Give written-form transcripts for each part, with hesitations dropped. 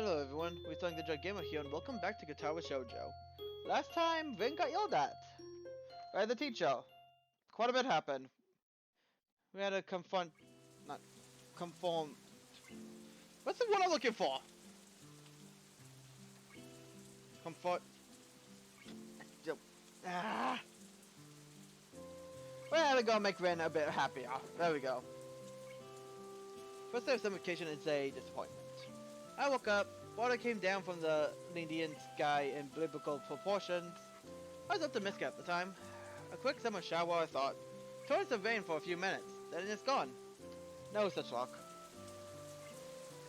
Hello everyone, we're Starting the Drug Gamer here and welcome back to Katawa Shoujo. Last time, Vin got yelled at by the teacher. Quite a bit happened. We had to not conform. What's the word I'm looking for? Comfort. Ah. We had to go make Vin a bit happier. There we go. First day of summer vacation is a disappointment. I woke up, water came down from the Indian sky in biblical proportions. I was optimistic at the time. A quick summer shower, I thought. Towards the vein for a few minutes, then it's gone. No such luck.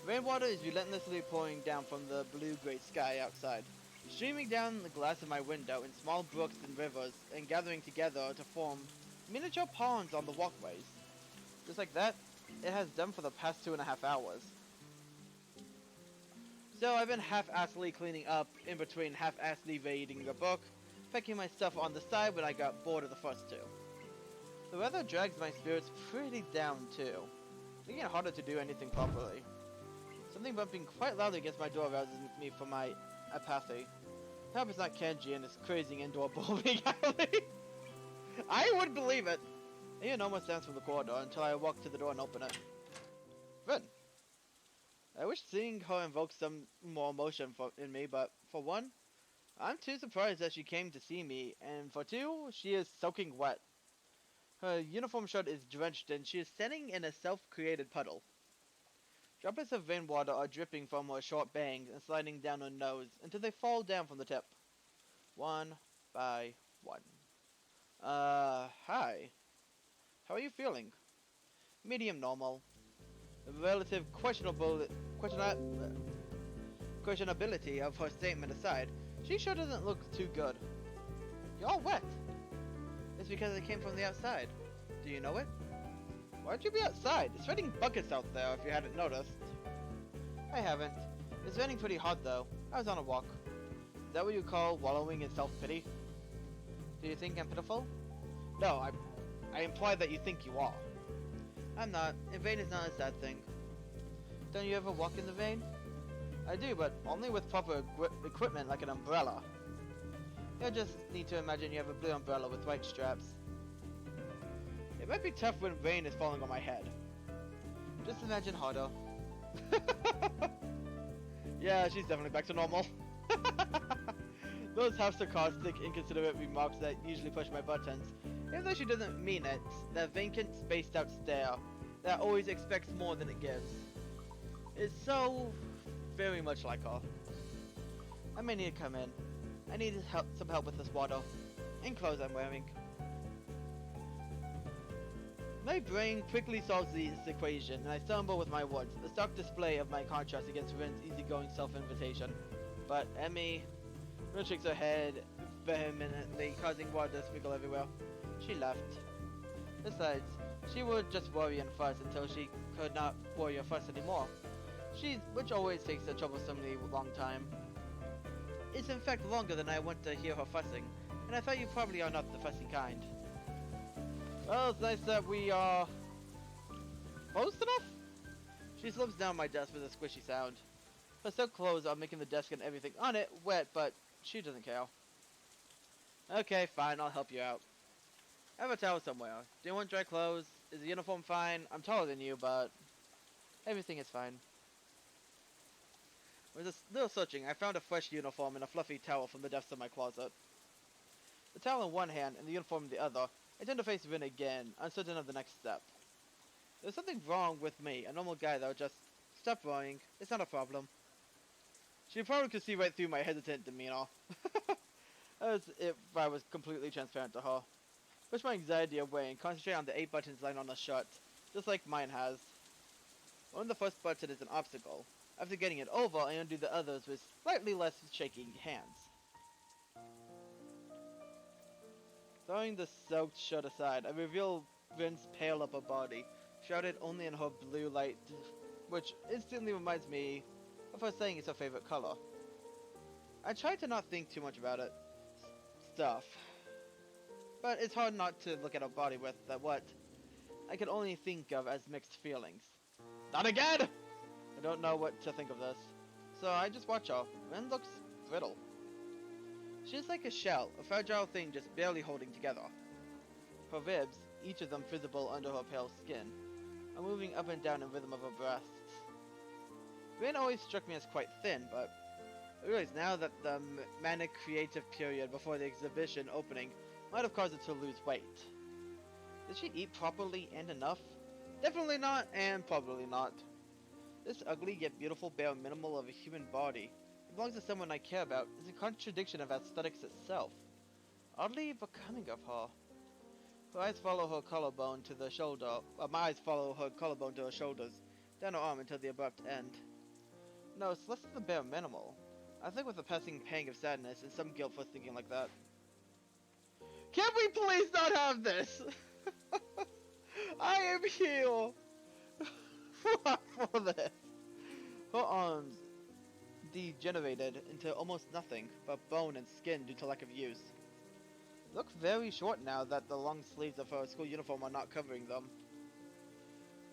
Rainwater is relentlessly pouring down from the blue-gray sky outside, streaming down the glass of my window in small brooks and rivers, and gathering together to form miniature ponds on the walkways. Just like that, it has done for the past 2.5 hours. So I've been half-assly cleaning up in between half-assly reading a book, packing my stuff on the side when I got bored of the first two. The weather drags my spirits pretty down too, making it harder to do anything properly. Something bumping quite loudly against my door rouses me from my apathy. I hope it's not Kenji and his crazy indoor bowling alley. I would believe it. I hear normal sounds from the corridor until I walk to the door and open it. Good. I wish seeing her invoked some more emotion in me, but for one, I'm too surprised that she came to see me, and for two, she is soaking wet. Her uniform shirt is drenched and she is standing in a self-created puddle. Droplets of rainwater are dripping from her short bangs and sliding down her nose until they fall down from the tip. One by one. Hi. How are you feeling? Medium normal. The relative questionability of her statement aside, she sure doesn't look too good. You're all wet. It's because it came from the outside. Do you know it? Why'd you be outside? It's raining buckets out there if you hadn't noticed. I haven't. It's raining pretty hard though. I was on a walk. Is that what you call wallowing in self-pity? Do you think I'm pitiful? No, I imply that you think you are. I'm not. And rain is not a sad thing. Don't you ever walk in the rain? I do, but only with proper equipment like an umbrella. You'll just need to imagine you have a blue umbrella with white straps. It might be tough when rain is falling on my head. Just imagine harder. Yeah, she's definitely back to normal. Those half-sarcastic, inconsiderate remarks that usually push my buttons. Even though she doesn't mean it, that vacant, spaced-out stare that always expects more than it gives. It's so very much like her. I may need to come in. I need some help with this water. And clothes I'm wearing. My brain quickly solves this equation, and I stumble with my words, a stark display of my contrast against Rin's easygoing self-invitation. But Emmy shakes her head vehemently, causing water to sprinkle everywhere. She left. Besides, she would just worry and fuss until she could not worry or fuss anymore. Which always takes a troublesomely long time. It's in fact longer than I want to hear her fussing, and I thought you probably are not the fussy kind. Well, it's nice that we are close enough? She slips down my desk with a squishy sound. Her silk clothes are making the desk and everything on it wet, but she doesn't care. Okay, fine, I'll help you out. I have a towel somewhere. Do you want dry clothes? Is the uniform fine? I'm taller than you, but everything is fine. With a little searching, I found a fresh uniform and a fluffy towel from the depths of my closet. The towel in one hand and the uniform in the other, I turned to face Vin again, uncertain of the next step. There's something wrong with me, a normal guy though, just stop worrying, it's not a problem. She probably could see right through my hesitant demeanor. As if I was completely transparent to her. Push my anxiety away and concentrate on the 8 buttons lying on the shirt, just like mine has. One of the first buttons is an obstacle. After getting it over, I undo the others with slightly less shaky hands. Throwing the soaked shirt aside, I reveal Vin's pale upper body, shrouded only in her blue light, which instantly reminds me of her saying it's her favorite color. I try to not think too much about it. Stuff. But it's hard not to look at her body with what I can only think of as mixed feelings. Not again! I don't know what to think of this. So I just watch her. Ren looks brittle. She's like a shell, a fragile thing just barely holding together. Her ribs, each of them visible under her pale skin, are moving up and down in rhythm of her breasts. Ren always struck me as quite thin, but I realize now that the manic creative period before the exhibition opening might have caused her to lose weight. Did she eat properly and enough? Definitely not, and probably not. This ugly yet beautiful bare minimal of a human body that belongs to someone I care about is a contradiction of aesthetics itself. Oddly becoming of her. Her eyes follow her collarbone to the shoulder. My eyes follow her collarbone to her shoulders, down her arm until the abrupt end. No, it's less than the bare minimal. I think with a passing pang of sadness and some guilt for thinking like that. Can we please not have this? I am here for this. Her arms degenerated into almost nothing but bone and skin due to lack of use. Look very short now that the long sleeves of her school uniform are not covering them.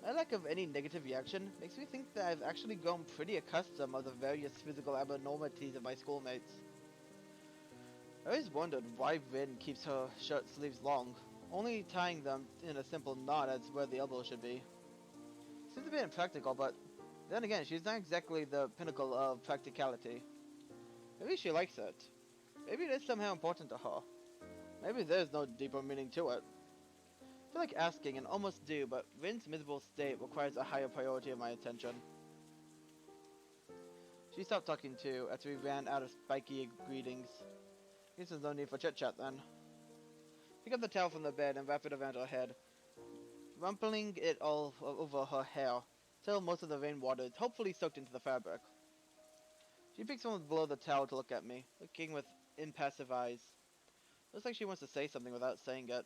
My lack of any negative reaction makes me think that I've actually grown pretty accustomed of the various physical abnormalities of my schoolmates. I always wondered why Rin keeps her shirt sleeves long, only tying them in a simple knot as where the elbow should be. Seems a bit impractical, but then again, she's not exactly the pinnacle of practicality. Maybe she likes it. Maybe it is somehow important to her. Maybe there's no deeper meaning to it. I feel like asking and almost do, but Rin's miserable state requires a higher priority of my attention. She stopped talking too, after we ran out of spiky greetings. Guess there's no need for chit-chat then. Pick up the towel from the bed and wrap it around her head, rumpling it all over her hair, till most of the rainwater is hopefully soaked into the fabric. She picks from below the towel to look at me, looking with impassive eyes. Looks like she wants to say something without saying it.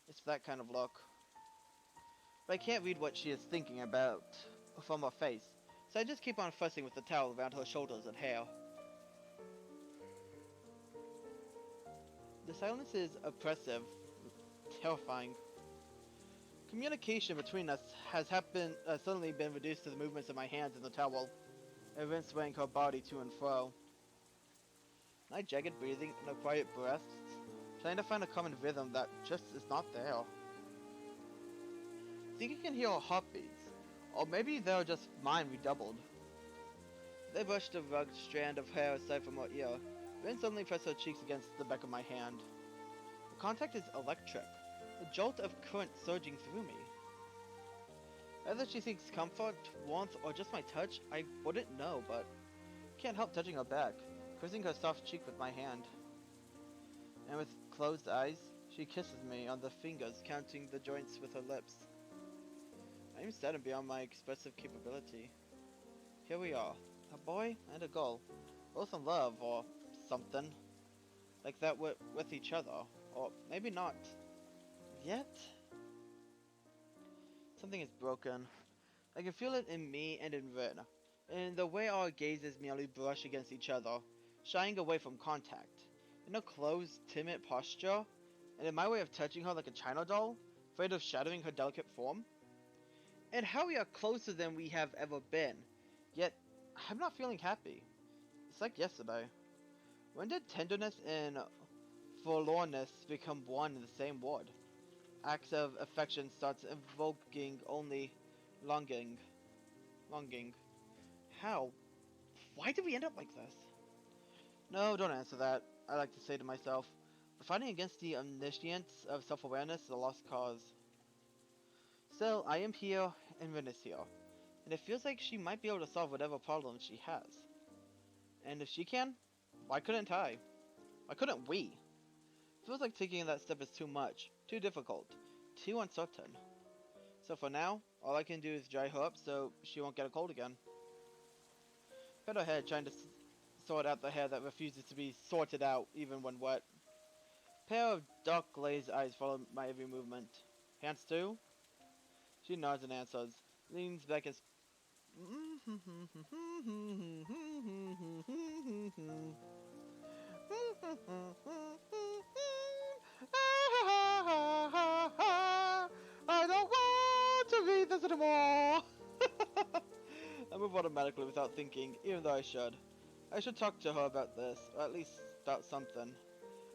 It's that kind of look. But I can't read what she is thinking about from her face, so I just keep on fussing with the towel around her shoulders and hair. The silence is oppressive, terrifying. Communication between us has suddenly been reduced to the movements of my hands in the towel, and Rin swaying her body to and fro. My jagged breathing and her quiet breaths, trying to find a common rhythm that just is not there. I think you can hear her heartbeats, or maybe they're just mine redoubled. They brushed a rugged strand of hair aside from her ear, Rin suddenly pressed her cheeks against the back of my hand. The contact is electric, a jolt of current surging through me. Whether she seeks comfort, warmth, or just my touch, I wouldn't know, but can't help touching her back, kissing her soft cheek with my hand. And with closed eyes, she kisses me on the fingers, counting the joints with her lips. I am saddened beyond my expressive capability. Here we are, a boy and a girl, both in love, or something. Like that with each other, or maybe not. Yet? Something is broken. I can feel it in me and in Rin, in the way our gazes merely brush against each other, shying away from contact, in a closed, timid posture, and in my way of touching her like a china doll, afraid of shattering her delicate form. And how we are closer than we have ever been, yet I'm not feeling happy. It's like yesterday. When did tenderness and forlornness become one in the same word? Acts of affection starts evoking only longing. Longing. How? Why did we end up like this? No, don't answer that, I like to say to myself. The fighting against the omniscience of self-awareness is a lost cause. Still, I am here, and Rin is here. And it feels like she might be able to solve whatever problems she has. And if she can, why couldn't I? Why couldn't we? Feels like taking that step is too much, too difficult, too uncertain. So for now, all I can do is dry her up so she won't get a cold again. Pat her head, trying to sort out the hair that refuses to be sorted out even when wet. Pair of dark glazed eyes follow my every movement. Hands too? She nods and answers, leans back and I don't want to read this anymore. I move automatically without thinking, even though I should. I should talk to her about this, or at least about something.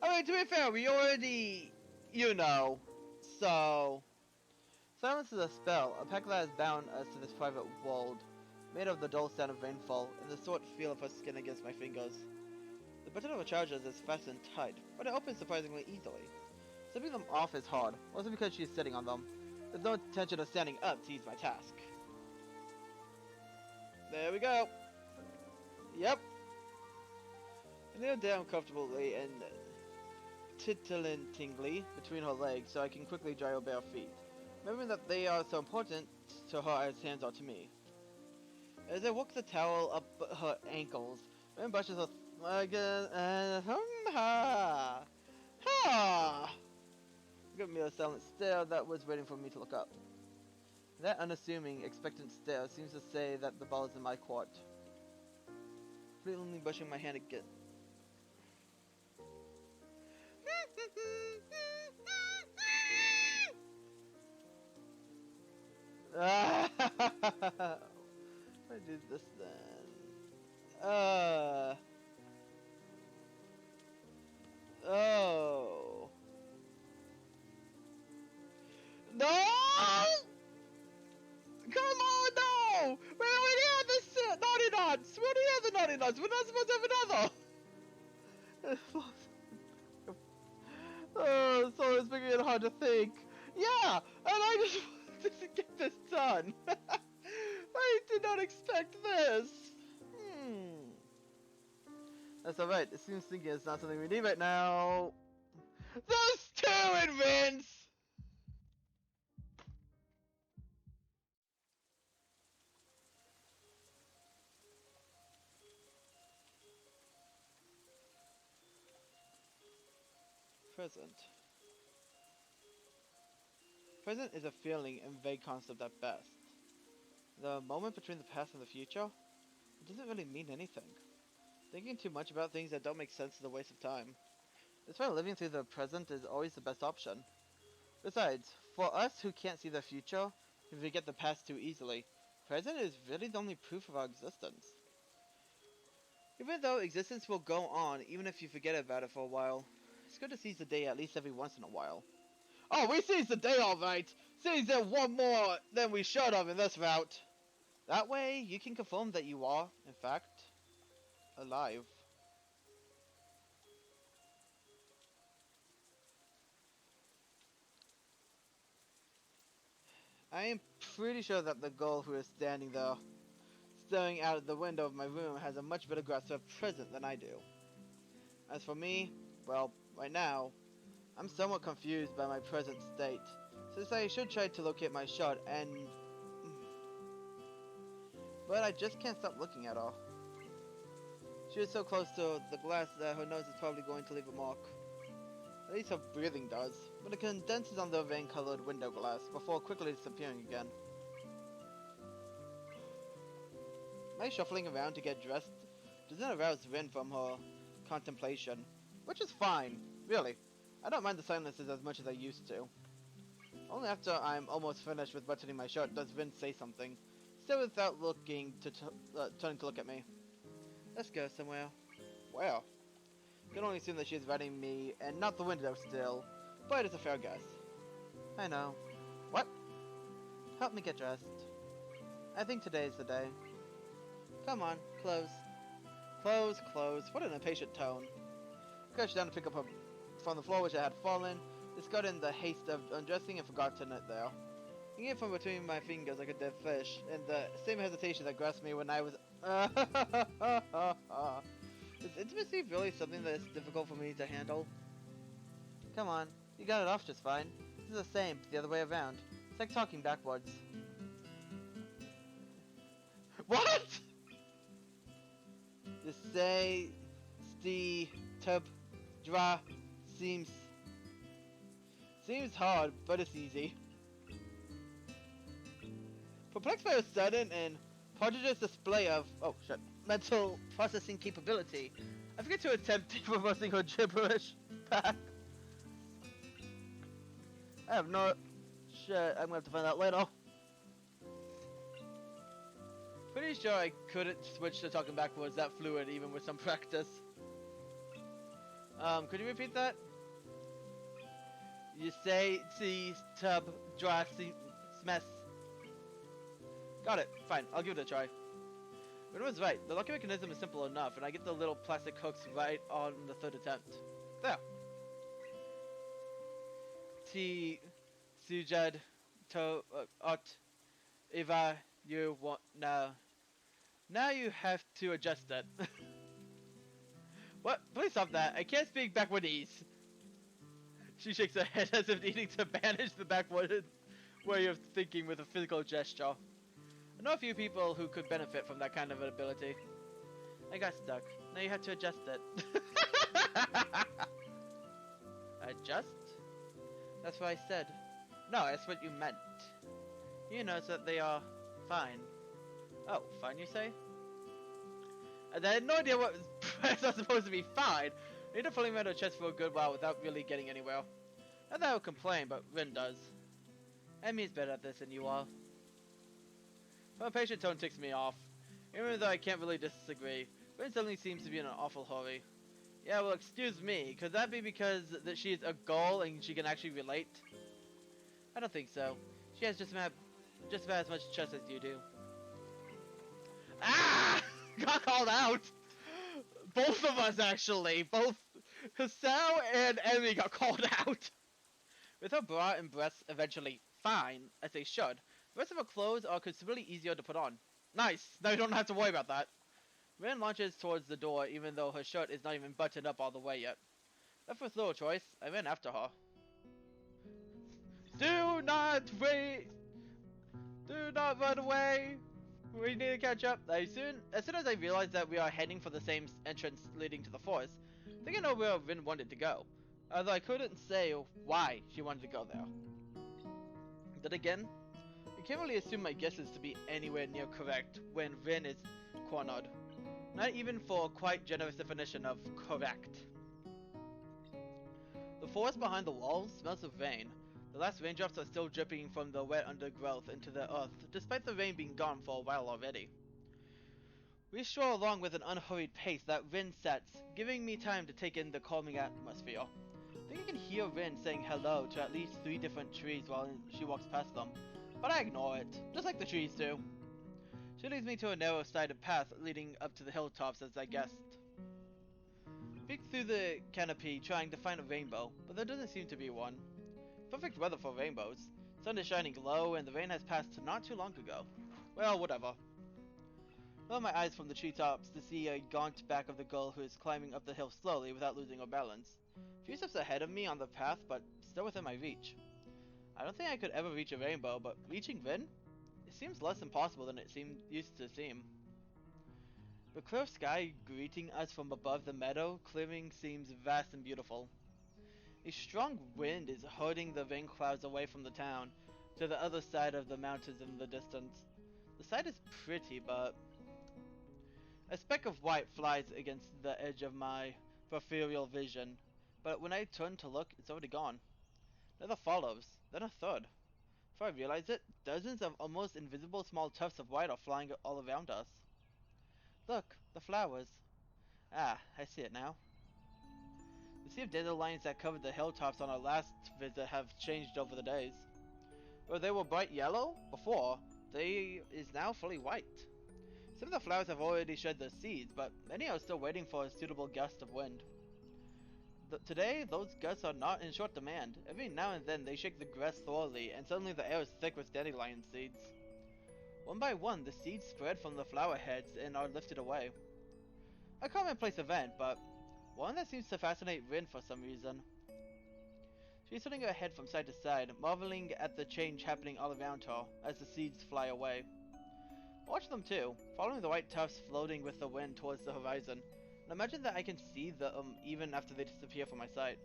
I mean, to be fair, we already, you know, so... Silence is a spell, a pact that has bound us to this private world, made of the dull sound of rainfall, and the sort feel of her skin against my fingers. The button of a charger is fastened tight, but it opens surprisingly easily. Slipping them off is hard, mostly because she is sitting on them. There's no intention of standing up to ease my task. There we go. Yep. I kneel down comfortably and titillatingly between her legs so I can quickly dry her bare feet, remembering that they are so important to her as hands are to me. As I walk the towel up her ankles, Ren brushes her give me a silent stare that was waiting for me to look up. That unassuming, expectant stare seems to say that the ball is in my court. Fleetingly brushing my hand again. I did this then. Oh. No! Come on, no! We already had this naughty nuts! We already had the naughty nuts! We're not supposed to have another! Oh, so it's making it hard to think. Yeah! And I just wanted to get this done! I did not expect this! That's alright, it seems thinking it's not something we need right now. Those two advance! Present. Present is a feeling and vague concept at best. The moment between the past and the future, it doesn't really mean anything. Thinking too much about things that don't make sense is a waste of time. That's why living through the present is always the best option. Besides, for us who can't see the future, we forget the past too easily. Present is really the only proof of our existence. Even though existence will go on even if you forget about it for a while, it's good to seize the day at least every once in a while. Oh, we seized the day alright! Seized it one more than we should have in this route! That way, you can confirm that you are, in fact, alive. I am pretty sure that the girl who is standing there, staring out of the window of my room, has a much better grasp of present than I do. As for me, well, right now, I'm somewhat confused by my present state, since I should try to locate my shot and... But I just can't stop looking at her. She is so close to the glass that her nose is probably going to leave a mark. At least her breathing does, but it condenses on the vein-colored window glass before quickly disappearing again. My shuffling around to get dressed doesn't arouse Rin from her contemplation, which is fine, really. I don't mind the silences as much as I used to. Only after I'm almost finished with buttoning my shirt does Rin say something, still without looking to turning to look at me. Let's go somewhere. Where? I can only assume that she is riding me and not the window still, but it's a fair guess. I know. What? Help me get dressed. I think today is the day. Come on, clothes. Clothes, clothes. What an impatient tone. I crouched down to pick up her from the floor which I had fallen, discarded in the haste of undressing and forgotten it there. Hanging it from between my fingers like a dead fish, and the same hesitation that grasped me when I was... Is intimacy really something that is difficult for me to handle? Come on, you got it off just fine. This is the same, the other way around. It's like talking backwards. What? The say, sti, tub, dra, seems hard, but it's easy. Perplexed by a sudden and prodigious display of, oh shit, mental processing capability, I forget to attempt reversing her gibberish back. I have no... Shit, I'm gonna have to find out later. Pretty sure I couldn't switch to talking backwards that fluid even with some practice. Could you repeat that? You say, see, tub, dry, smash. Got it. Fine, I'll give it a try. Rin was right. The locking mechanism is simple enough, and I get the little plastic hooks right on the third attempt. There. T. Sujad. To. Ot. Eva. You want. Now. Now you have to adjust it. What? Please stop that. I can't speak Backwardese. She shakes her head as if needing to banish the backward way of thinking with a physical gesture. I know a few people who could benefit from that kind of an ability. I got stuck. Now you have to adjust it. Adjust? That's what I said. No, that's what you meant. You know that they are fine. Oh, fine you say? And I had no idea what was supposed to be fine. I need to fling around her chest for a good while without really getting anywhere. Not that I would complain, but Rin does. Emmy's better at this than you are. Her patient tone ticks me off. Even though I can't really disagree, Rin suddenly seems to be in an awful hurry. Yeah, well, excuse me. Could that be because that she is a girl and she can actually relate? I don't think so. She has just about as much chest as you do. Ah! Got called out! Both of us, actually. Both Hasao and Emmy got called out. With her bra and breasts eventually fine, as they should, the rest of her clothes are considerably easier to put on. Nice! Now you don't have to worry about that. Rin launches towards the door even though her shirt is not even buttoned up all the way yet. Left with little choice, I ran after her. Do not wait! Do not run away! We need to catch up. As soon as I realized that we are heading for the same entrance leading to the forest, I think I know where Rin wanted to go. Although I couldn't say why she wanted to go there. Then again, you can't really assume my guesses to be anywhere near correct when Rin is cornered. Not even for a quite generous definition of correct. The forest behind the walls smells of rain. The last raindrops are still dripping from the wet undergrowth into the earth, despite the rain being gone for a while already. We stroll along with an unhurried pace that Rin sets, giving me time to take in the calming atmosphere. I think I can hear Rin saying hello to at least 3 different trees while she walks past them, but I ignore it, just like the trees do. She leads me to a narrow-sided path leading up to the hilltops as I guessed. Peek through the canopy trying to find a rainbow, but there doesn't seem to be one. Perfect weather for rainbows. Sun is shining low and the rain has passed not too long ago. Well, whatever. Lower my eyes from the treetops to see a gaunt back of the girl who is climbing up the hill slowly without losing her balance. A few steps ahead of me on the path, but still within my reach. I don't think I could ever reach a rainbow, but reaching Rin? It seems less impossible than it used to seem. The clear sky greeting us from above the meadow clearing seems vast and beautiful. A strong wind is hurling the rain clouds away from the town, to the other side of the mountains in the distance. The sight is pretty, but... A speck of white flies against the edge of my peripheral vision, but when I turn to look, it's already gone. Another follows, then a third. Before I realize it, dozens of almost invisible small tufts of white are flying all around us. Look, the flowers. Ah, I see it now. The sea of dandelions that covered the hilltops on our last visit have changed over the days. Where they were bright yellow before, they is now fully white. Some of the flowers have already shed their seeds, but many are still waiting for a suitable gust of wind. Today, those gusts are not in short demand. Every now and then they shake the grass thoroughly, and suddenly the air is thick with dandelion seeds. One by one, the seeds spread from the flower heads and are lifted away. A commonplace event, but one that seems to fascinate Rin for some reason. She's turning her head from side to side, marveling at the change happening all around her as the seeds fly away. I watch them too, following the white tufts floating with the wind towards the horizon, and imagine that I can see them even after they disappear from my sight.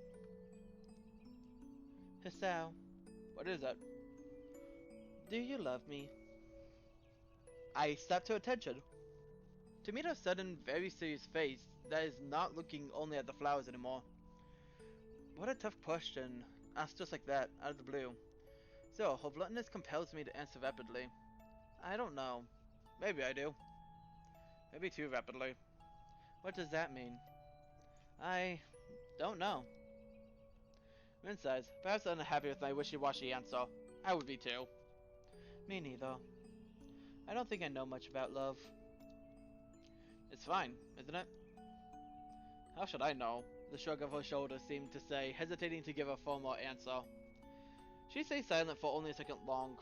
Hisao, what is it? Do you love me? I snapped to attention. To meet her sudden, very serious face that is not looking only at the flowers anymore. What a tough question, asked just like that, out of the blue. So, her bluntness compels me to answer rapidly. I don't know. Maybe I do. Maybe too rapidly. What does that mean? I don't know. Rin says, perhaps unhappy with my wishy-washy answer. I would be too. Me neither. I don't think I know much about love. It's fine, isn't it? How should I know? The shrug of her shoulders seemed to say, hesitating to give a formal answer. She stays silent for only a second long.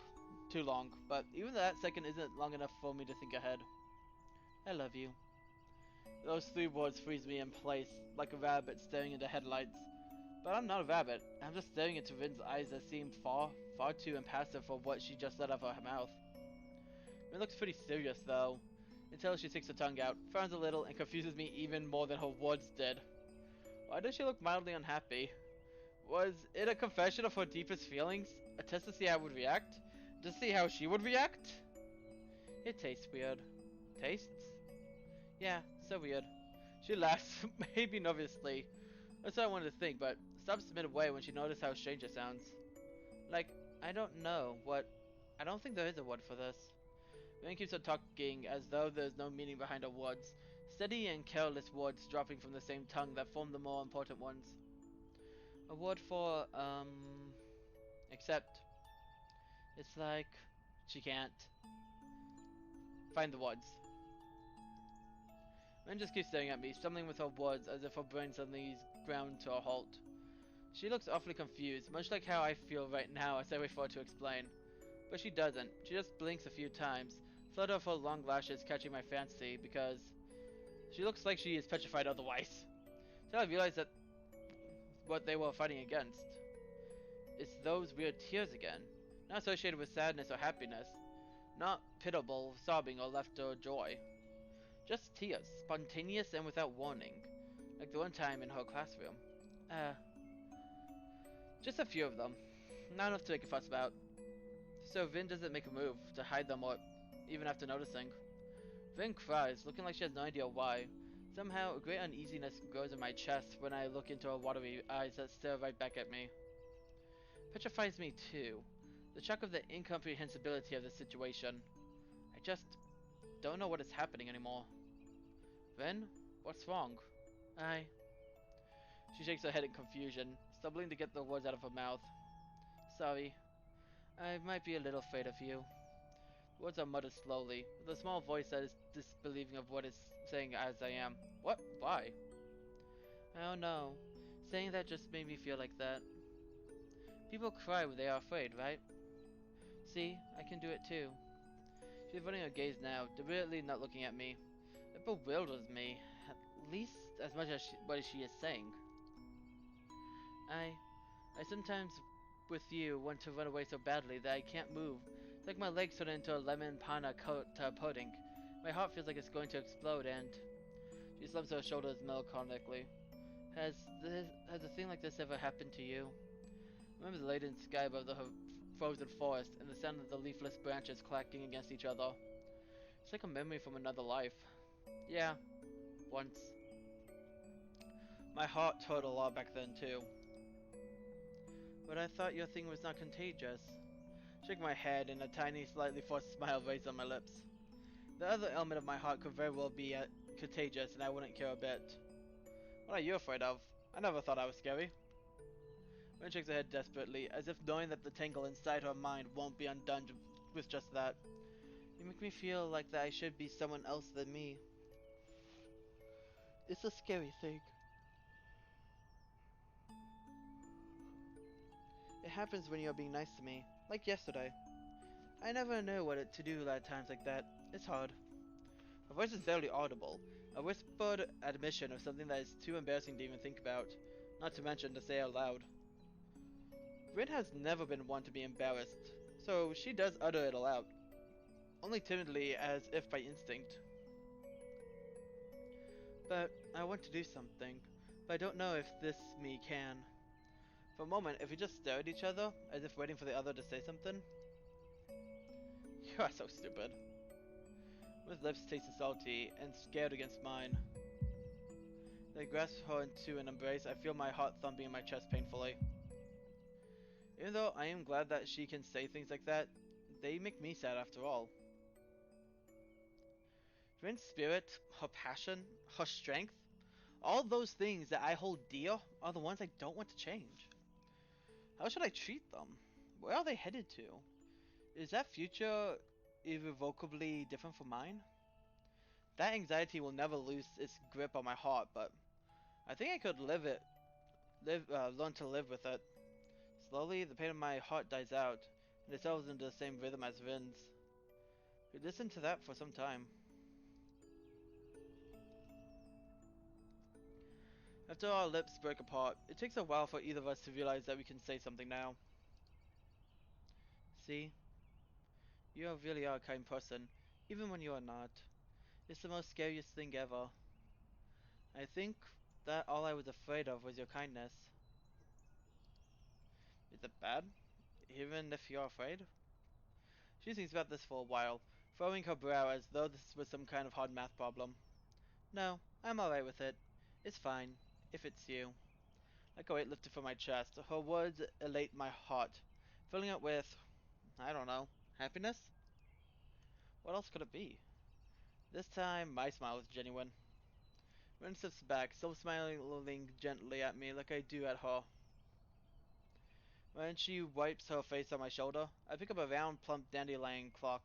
Too long, but even that second isn't long enough for me to think ahead. I love you. Those three words freeze me in place, like a rabbit staring into headlights. But I'm not a rabbit. I'm just staring into Rin's eyes that seem far, far too impassive for what she just let out of her mouth. Rin looks pretty serious, though, until she sticks her tongue out, frowns a little, and confuses me even more than her words did. Why does she look mildly unhappy? Was it a confession of her deepest feelings? A test to see how I would react? To see how she would react? It tastes weird. Tastes? Yeah, so weird. She laughs, maybe nervously. That's what I wanted to think, but stops midway when she noticed how strange it sounds. Like, I don't know what... I don't think there is a word for this. Rin keeps on talking as though there's no meaning behind her words. Steady and careless words dropping from the same tongue that form the more important ones. A word for, except... It's like... She can't find the words. Rin just keeps staring at me, stumbling with her words as if her brain suddenly ground to a halt. She looks awfully confused, much like how I feel right now as I wait for her to explain. But she doesn't. She just blinks a few times, flutter of her long lashes catching my fancy because she looks like she is petrified otherwise. Till I realize that what they were fighting against. It's those weird tears again, not associated with sadness or happiness, not pitiable sobbing or laughter or joy. Just tears, spontaneous and without warning, like the one time in her classroom. Uh, just a few of them, not enough to make a fuss about. So Vin doesn't make a move to hide them or even after noticing. Vin cries, looking like she has no idea why. Somehow, a great uneasiness grows in my chest when I look into her watery eyes that stare right back at me. Petrifies me too. The shock of the incomprehensibility of the situation. I just don't know what is happening anymore. Vin? What's wrong? I... She shakes her head in confusion, stumbling to get the words out of her mouth. Sorry. I might be a little afraid of you. The words are muttered slowly, with a small voice that is disbelieving of what it's saying as I am. What? Why? I don't know. Saying that just made me feel like that. People cry when they are afraid, right? See, I can do it too. She's running her gaze now, deliberately not looking at me. It bewilders me, at least as much as what she is saying. I sometimes, with you, want to run away so badly that I can't move. It's like my legs turn into a lemon panna pudding. My heart feels like it's going to explode, and she slumps her shoulders melancholically. Has a thing like this ever happened to you? Remember the leaden sky above the frozen forest and the sound of the leafless branches clacking against each other. It's like a memory from another life. Yeah, once. My heart hurt a lot back then too. But I thought your thing was not contagious. Shake my head and a tiny, slightly forced smile raised on my lips. The other element of my heart could very well be contagious and I wouldn't care a bit. What are you afraid of? I never thought I was scary. Ren shakes her head desperately, as if knowing that the tangle inside her mind won't be undone with just that. You make me feel like that I should be someone else than me. It's a scary thing. It happens when you're being nice to me, like yesterday. I never know what to do at times like that. It's hard. Her voice is barely audible, a whispered admission of something that is too embarrassing to even think about, not to mention to say out loud. Rin has never been one to be embarrassed, so she does utter it aloud, only timidly as if by instinct. But I want to do something, but I don't know if this me can. For a moment, if we just stare at each other, as if waiting for the other to say something. You are so stupid. Rin's lips tasted salty and scared against mine. As I grasp her into an embrace, I feel my heart thumping in my chest painfully. Even though I am glad that she can say things like that, they make me sad after all. Rin's spirit, her passion, her strength, all those things that I hold dear are the ones I don't want to change. How should I treat them? Where are they headed to? Is that future irrevocably different from mine? That anxiety will never lose its grip on my heart, but I think I could learn to live with it. Slowly, the pain in my heart dies out, and it settles into the same rhythm as Vin's. We listened to that for some time. After our lips break apart, it takes a while for either of us to realize that we can say something now. See, you really are a kind person, even when you are not. It's the most scariest thing ever. I think that all I was afraid of was your kindness. Is it bad? Even if you're afraid? She thinks about this for a while, furrowing her brow as though this was some kind of hard math problem. No, I'm alright with it. It's fine, if it's you. Like a weight lifted from my chest, her words elate my heart, filling it with, I don't know, happiness? What else could it be? This time, my smile is genuine. Ren steps back, still smiling gently at me like I do at her. When she wipes her face on my shoulder, I pick up a round, plump dandelion clock,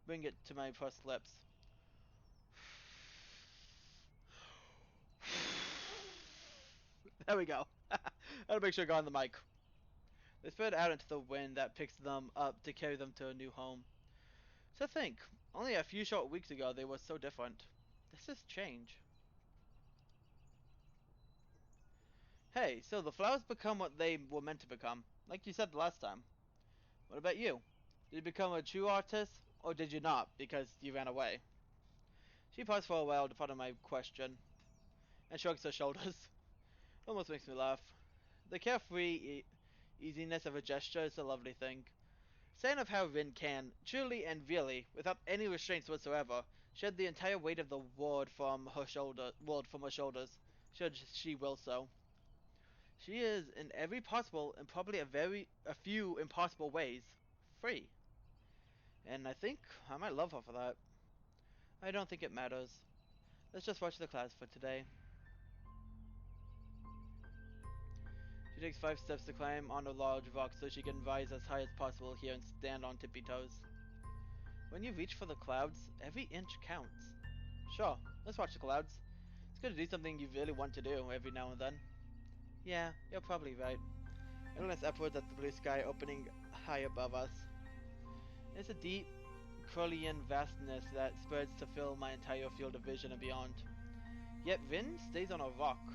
bring it to my pursed lips. There we go. Gotta make sure I got on the mic. They spread out into the wind that picks them up to carry them to a new home. So think, only a few short weeks ago they were so different. This is change. Hey, so the flowers become what they were meant to become, like you said the last time. What about you? Did you become a true artist, or did you not, because you ran away? She paused for a while to ponder my question, and shrugs her shoulders. Almost makes me laugh. The carefree easiness of a gesture is a lovely thing. Sign of how Rin can, truly and really, without any restraints whatsoever, shed the entire weight of the world from her shoulders, should she will so. She is, in every possible and probably a few impossible ways, free. And I think I might love her for that. I don't think it matters. Let's just watch the clouds for today. She takes 5 steps to climb on a large rock so she can rise as high as possible here and stand on tippy toes. When you reach for the clouds, every inch counts. Sure, let's watch the clouds. It's good to do something you really want to do every now and then. Yeah, you're probably right. I glance upwards at the blue sky opening high above us. It's a deep, Crowleyan vastness that spreads to fill my entire field of vision and beyond. Yet Vin stays on a rock,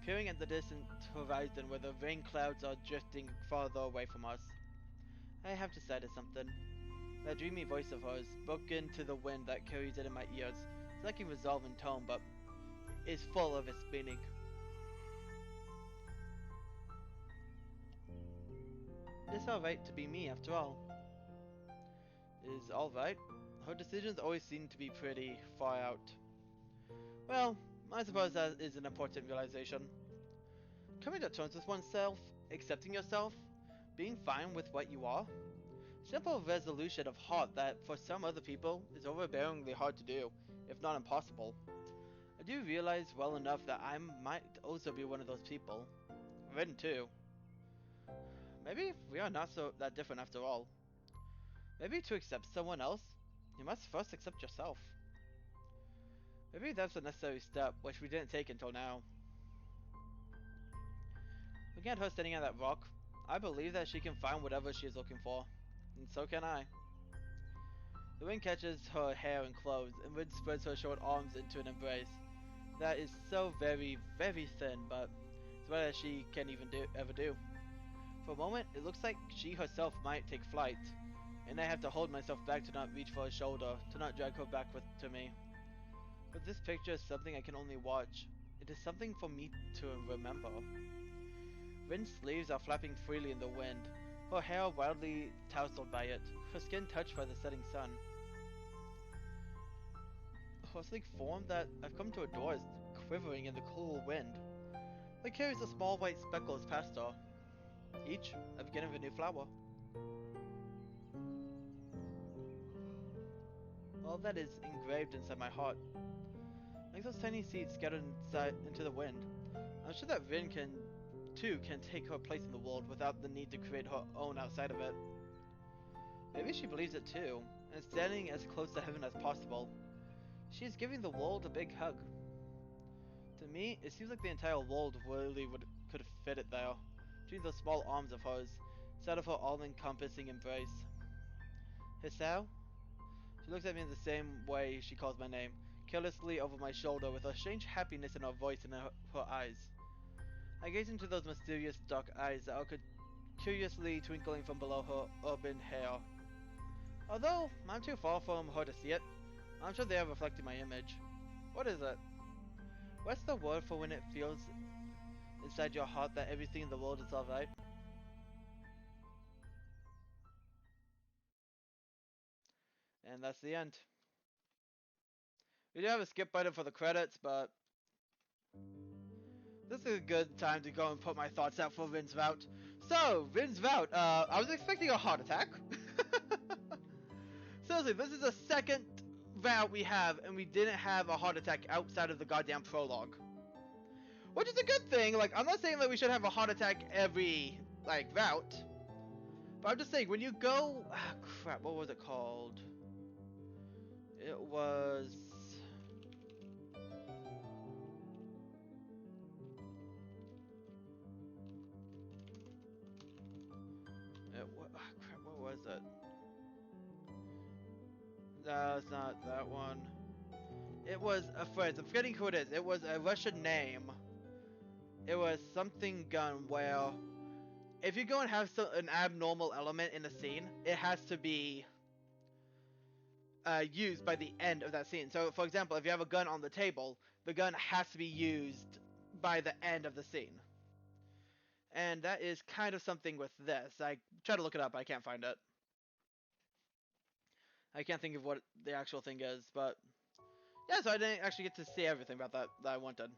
peering at the distant horizon where the rain clouds are drifting farther away from us. I have decided something. That dreamy voice of hers, spoken to the wind that carries it in my ears, is lacking resolve in tone, but is full of its meaning. It's alright to be me, after all. Is alright? Her decisions always seem to be pretty far out. Well, I suppose that is an important realization. Coming to terms with oneself, accepting yourself, being fine with what you are. Simple resolution of heart that for some other people is overbearingly hard to do, if not impossible. I do realize well enough that I might also be one of those people. Ren too. Maybe we are not so that different after all. Maybe to accept someone else, you must first accept yourself. Maybe that's a necessary step, which we didn't take until now. Looking at her standing on that rock, I believe that she can find whatever she is looking for. And so can I. The wind catches her hair and clothes, and Rin spreads her short arms into an embrace. That is so very, very thin, but it's what she can ever do. For a moment, it looks like she herself might take flight, and I have to hold myself back to not reach for her shoulder, to not drag her back to me. But this picture is something I can only watch. It is something for me to remember. Rin's sleeves are flapping freely in the wind, her hair wildly tousled by it, her skin touched by the setting sun. Her sleek form that I've come to adore is quivering in the cool wind. It carries the small white speckles past her, each a beginning of a new flower. All that is engraved inside my heart. Like those tiny seeds scattered into the wind. I'm sure that Rin can take her place in the world without the need to create her own outside of it. Maybe she believes it too, and standing as close to heaven as possible. She is giving the world a big hug. To me, it seems like the entire world really could fit it there, between those small arms of hers, instead of her all-encompassing embrace. Hisao? She looks at me in the same way she calls my name, carelessly over my shoulder with a strange happiness in her voice and her eyes. I gaze into those mysterious dark eyes that are curiously twinkling from below her urban hair. Although I'm too far from her to see it, I'm sure they are reflecting my image. What is it? What's the word for when it feels inside your heart that everything in the world is alright? And that's the end. We do have a skip button for the credits, but this is a good time to go and put my thoughts out for Rin's route. So, Rin's route, I was expecting a heart attack. Seriously, this is the second route we have, and we didn't have a heart attack outside of the goddamn prologue. Which is a good thing. Like, I'm not saying that we should have a heart attack every, like, route. But I'm just saying, when you go... Ah, crap, what was it called? It was... crap, what was it? No, it's not that one. It was a phrase. I'm forgetting who it is. It was a Russian name. It was something gun where if you go and have an abnormal element in a scene, it has to be used by the end of that scene. So, for example, if you have a gun on the table, the gun has to be used by the end of the scene. And that is kind of something with this. I try to look it up, I can't find it. I can't think of what the actual thing is, but yeah, so I didn't actually get to see everything about that I wanted.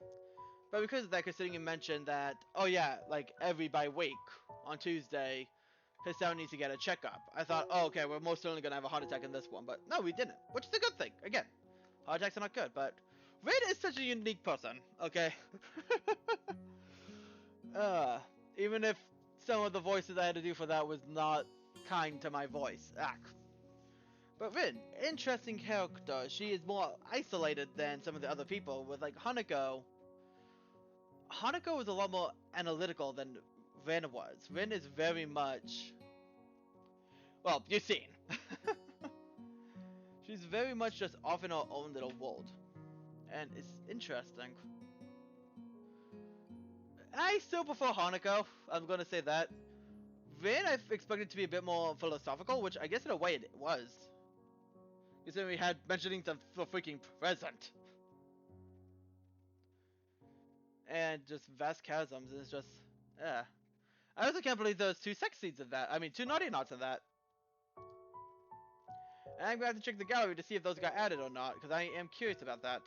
But because of that, considering you mentioned that, oh yeah, like every week on Tuesday, Hisao needs to get a checkup. I thought, oh okay, we're most certainly gonna have a heart attack in this one, but no, we didn't, which is a good thing. Again, heart attacks are not good, but Rin is such a unique person, okay? uh, Even if some of the voices I had to do for that was not kind to my voice. But Rin, interesting character. She is more isolated than some of the other people, with like Hanako. Hanako was a lot more analytical than Rin was. Rin is very much... Well, you've seen. She's very much just off in her own little world. And it's interesting. I still prefer Hanako, I'm gonna say that. Rin I expected to be a bit more philosophical, which I guess in a way it was. Considering we had mentioning the freaking present. And just vast chasms, and it's just... Yeah. I also can't believe there's 2 sex scenes in that. I mean, 2 naughty knots in that. And I'm gonna have to check the gallery to see if those got added or not, because I am curious about that.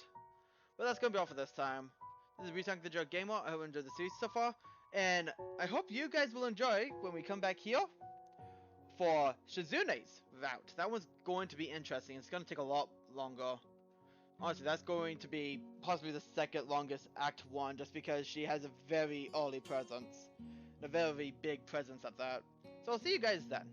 But that's gonna be all for this time. This is Retank the Drug Gamer. I hope you enjoyed the series so far. And I hope you guys will enjoy when we come back here for Shizune's route. That one's going to be interesting. It's gonna take a lot longer. Honestly, that's going to be possibly the second longest Act 1, just because she has a very early presence. And a very big presence at that. So I'll see you guys then.